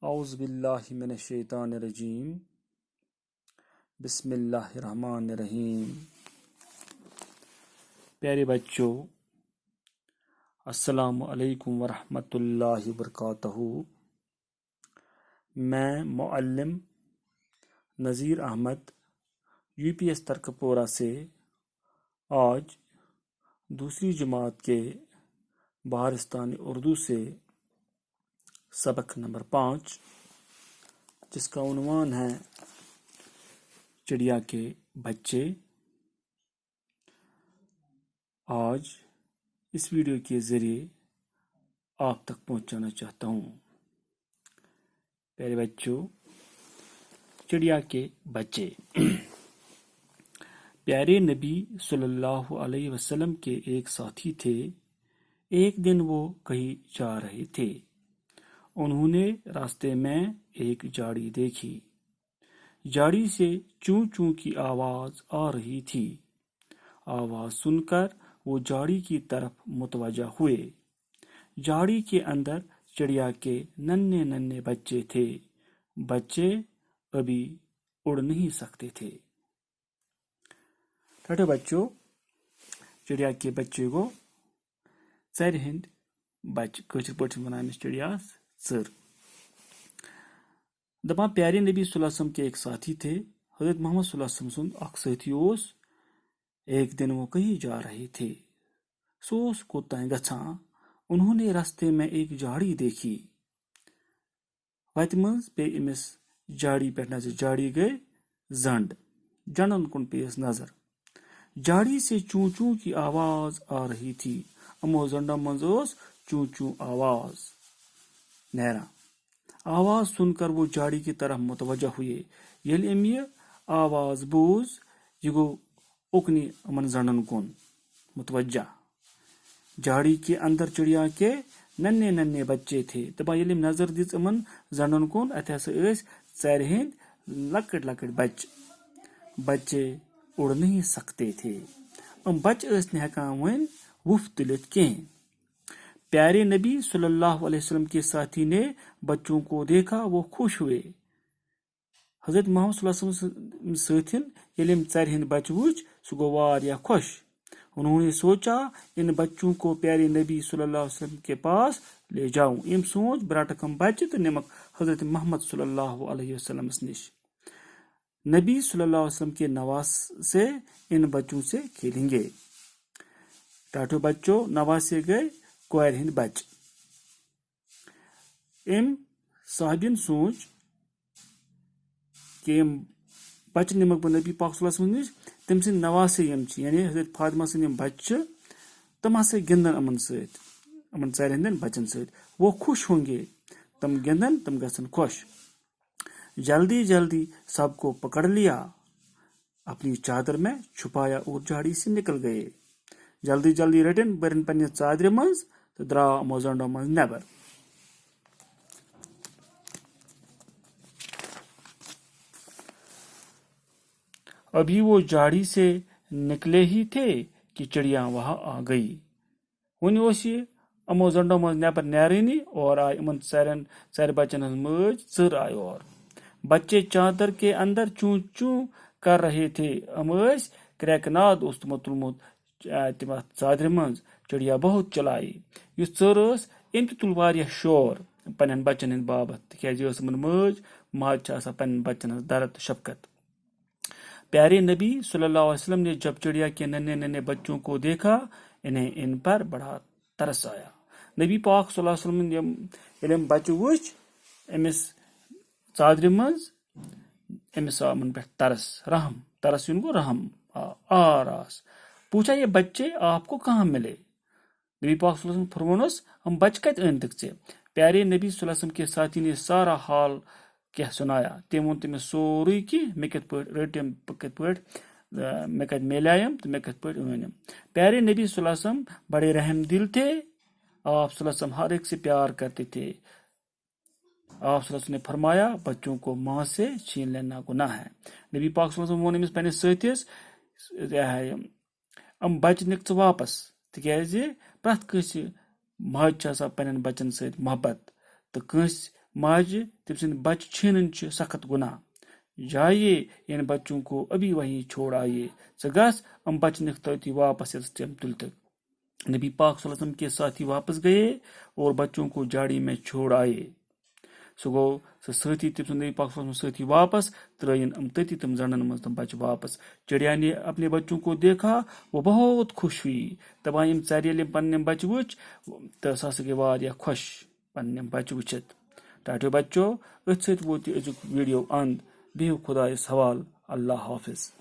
اعوذ باللہ من الشیطان الرجیم بسم اللہ الرحمن الرحیم۔ پیارے بچوں، السلام علیکم ورحمۃ اللہ وبرکاتہ۔ میں معلم Nazir Ahmad U P S Turkpora سے آج دوسری جماعت کے بہارستانی اردو سے سبق نمبر 5 جس کا عنوان ہے چڑیا کے بچے، آج اس ویڈیو کے ذریعے آپ تک پہنچانا چاہتا ہوں۔ پیارے بچوں، چڑیا کے بچے پیارے نبی صلی اللہ علیہ وسلم کے ایک ساتھی تھے۔ ایک دن وہ کہیں جا رہے تھے۔ انہوں نے راستے میں ایک جھاڑی دیکھی۔ جھاڑی سے چوں چوں کی آواز آ رہی تھی۔ آواز سن کر وہ جھاڑی کی طرف متوجہ ہوئے۔ جھاڑی کے اندر چڑیا کے ننھے ننھے بچے تھے۔ بچے ابھی اڑ نہیں سکتے تھے۔ چھوٹے بچوں، چڑیا کے بچے کو ژرِ ہٕنٛدۍ بچہ کٲشِر پٲٹھۍ چھِ ونان چڑیاس ژر۔ دپان پیارے نبی صلی اللہ علیہ وسلم کے ایک ساتھی تھے۔ حضرت محمد صلی اللہ علیہ وسلم سُنٛد اکھ ساتھی اوس۔ ایک دن وہ کہیں جا رہے تھے۔ سُہ اوس کوٚت گژھان۔ انہوں نے راستے میں ایک جھاڑی دیکھی۔ وتہِ منٛز پیٚیہِ أمِس جھاڑی پٮ۪ٹھ نظر۔ جھاڑی گٔے زنٛڈ۔ جنڈن کُن پیٚیس نظر۔ جھاڑی سے چوں چوں کی آواز آ رہی تھی۔ یِمو زنڈو منٛز ٲس چوں چوں آواز نیران۔ آواز سن کر وہ جھاڑی کی طرف متوجہ ہوئے۔ ییٚلہِ أمۍ یہِ آواز بوٗز، یہِ گوٚو اُکنی یِمن زنڈن کُن متوجہ۔ جھاڑی کے اندر چڑیا کے ننھے ننھے بچے تھے۔ دپان ییٚلہِ أمۍ نظر دِژ یِمن زنڈن کُن، اتہِ ہسا ٲسۍ ژرِ ہٕنٛدۍ لۄکٕٹۍ لۄکٕٹۍ بچہِ۔ بچے اڑ نہیں سکتے تھے۔ یِم بچہِ ٲسۍ نہٕ ہٮ۪کان وۄنۍ وُپھ تُلِتھ کِہیٖنۍ۔ پیارے نبی صلی اللہ علیہ وسلم کے ساتھی نے بچوں کو دیکھا، وہ خوش ہوئے۔ حضرت محمد صلی اللہ علیہ وسلم ساتھین ییٚلہِ أمۍ ژرِ ہٕنٛدۍ بچہِ وٕچھ، سُہ گوٚو واریاہ خوش۔ انہوں نے سوچا ان بچوں کو پیارے نبی صلی اللہ علیہ وسلم کے پاس لے جاؤں۔ أمۍ سوچ بہٕ رٹکھ یِم بچہِ تہٕ نِمکھ حضرت محمد صلی اللہ علیہ وسلم نش۔ نبی صلی اللہ علیہ وسلم کے نواسے ان بچوں سے کھیلیں گے۔ ٹاٹھو بچوں، نواسے گئے کورِ ہٕنٛدۍ بچہِ۔ أمۍ صاحبن سوچ کہ یِم بچہِ نِمکھ بہٕ نبی پاک صلی اللہ علیہ وسلم نش، تٔمۍ سٕنٛدۍ نواسے یِم چھِ، یعنی حضرت فاطمہ سٕنٛدۍ یِم بچہِ چھِ، تِم ہسا گِنٛدن یِمن سۭتۍ، یِمن ژرِ ہٕنٛدٮ۪ن بچن سۭتۍ۔ وہ خوش ہوں گے، تم گِنٛدن، تم گژھن خوش۔ جلدی جلدی سب کو پکڑ لیا، اپنی چادر میں چھپایا اور جھاڑی سے نکل گئے۔ جلدی جلدی رٹن، برن پننہِ ژادرِ منٛز تہٕ درٛاو یِمو زنڈو منٛز نٮ۪بر۔ ابھی وہ جھاڑی سے نکلے ہی تھے کہ چڑیا وہاں آ گئی۔ وۄنۍ اوس یہِ یِمو زنڈو منٛز نٮ۪بر نیرٲنی، اور آیہِ یِمن ژرِ بچن ہٕنٛز مٲج ژر آیہِ اور۔ بچے چادر کے اندر چوں چوں کر رہے تھے۔ یِم ٲسۍ کریٚکہٕ ناد اوس تِمو تُلمُت تِم اتھ ژادرِ منٛز۔ چڑیا بہت چلائی۔ یُس ژر ٲس، أمۍ تہِ تُل واریاہ شور پننٮ۪ن بچن ہٕنٛدۍ باپتھ، تِکیازِ یہِ ٲس یِمن مٲج۔ ماجہِ چھِ آسان پننٮ۪ن بچن ہٕنٛز درد تہٕ شفقت۔ پیارے نبی صلی اللہ علیہ وسلم نے جب چڑیا کے ننھے ننھے بچوں کو دیکھا، انہیں ان پر بڑا ترس آیا۔ نبی پاک صلی اللہ علیہ وسلم ییٚلہِ أمۍ بچہِ وٕچھ أمِس ژادرِ منٛز، أمِس آو یِمن پٮ۪ٹھ ترس، رحم۔ ترس یُن گوٚو رحم، آراس۔ پوچھا یہ بچے آپ کو کہاں ملے؟ نبی پاک صلی اللہ علیہ وسلم فرمونس، ہم بچ کتہِ أنۍتِکھ ژےٚ؟ پیارے نبی صلی اللہ علیہ وسلم کے ساتھی نے سارا حال کیٚنٛہہ سُنایا۔ تٔمۍ ووٚن تٔمِس سورُے کینٛہہ، مےٚ کِتھ پٲٹھۍ رٔٹۍ یِم، بہٕ کِتھ پٲٹھۍ مےٚ کتہِ میلے یِم تہٕ مےٚ کِتھ پٲٹھۍ أنۍ یِم۔ پیارے نبی صلی اللہ علیہ وسلم بڑے رحم دل تھے۔ آپ صلی اللہ علیہ وسلم ہر ایک سے پیار کرتے تھے۔ آپ صلی اللہ علیہ وسلم نے فرمایا، بچوں کو ماں سے چھین لینا گناہ ہے۔ نبی پاک صلی اللہ علیہ وسلم ووٚن أمِس پننِس سٲتھِس، یِم بچہِ نِکھ ژٕ واپس، تِکیازِ پرٛٮ۪تھ کٲنٛسہِ ماجہِ چھِ آسان پننٮ۪ن بچن سۭتۍ محبت، تہٕ کٲنٛسہِ ماجہ تم سند بچ چھینن سخت گناہ، جائیے ان بچوں کو ابھی وہیں چھوڑ آئیے، گھس ام بچ نکھ تھی واپس یس تم تلتک۔ نبی پاک صلی اللہ علیہ وسلم کے ساتھی واپس گئے اور بچوں کو جاڑی میں چھوڑ آئے۔ سہ گو سہ ساتھی تم سند نبی پاک صلی اللہ علیہ وسلم ساتھی واپس ترائین ام تتی تم زنڈن مز تم بچ واپس۔ چڑیا نے اپنے بچوں کو دیکھا، وہ بہت خوش ہوئی، دپان یم ژریل پنہ بچہ وچ، تو سہ ہسا گئی واریاہ خوش پنہ بچہ وچھتھ۔ ٹاٹو بچو اتھ سۭتۍ ووت یہِ أزیُک ویڈیو اند، بِہِو خدایس حوالہٕ، اللہ حافظ۔